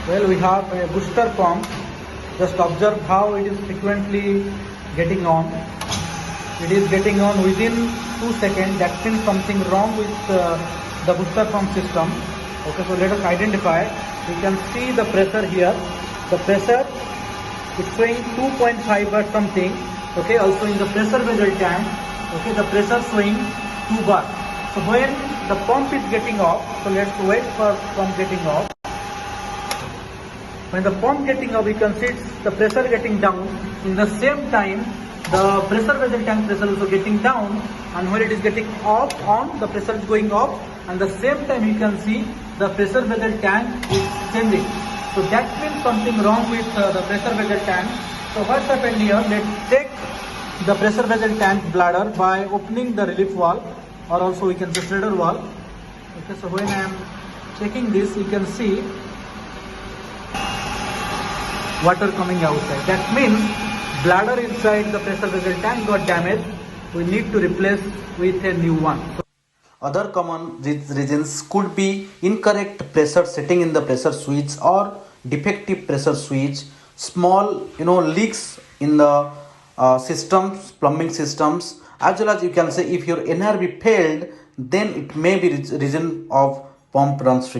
Well, we have a booster pump. Just observe how it is frequently getting on. It is getting on within 2 seconds. That means something wrong with the booster pump system. Okay, so let us identify. We can see the pressure here. The pressure is showing 2.5 or something. Okay, also in the pressure vessel tank. Okay, the pressure showing 2 bar. So when the pump is getting off, so let's wait for pump getting off. When the pump getting off, we can see the pressure getting down. In the same time, the pressure vessel tank pressure also getting down, and when it is getting off on, the pressure is going up, and the same time you can see the pressure vessel tank is changing. So that means something wrong with the pressure vessel tank. So what's happened here? Let's check the pressure vessel tank bladder by opening the relief valve, or also we can say feeder valve. Okay, so when I am checking this, you can see water coming outside. That means bladder inside the pressure vessel tank got damaged. We need to replace with a new one. Other common reasons could be incorrect pressure setting in the pressure switch or defective pressure switch, small leaks in the systems, plumbing systems, as well as you can say if your NRV failed, then it may be reason of pump runs frequency.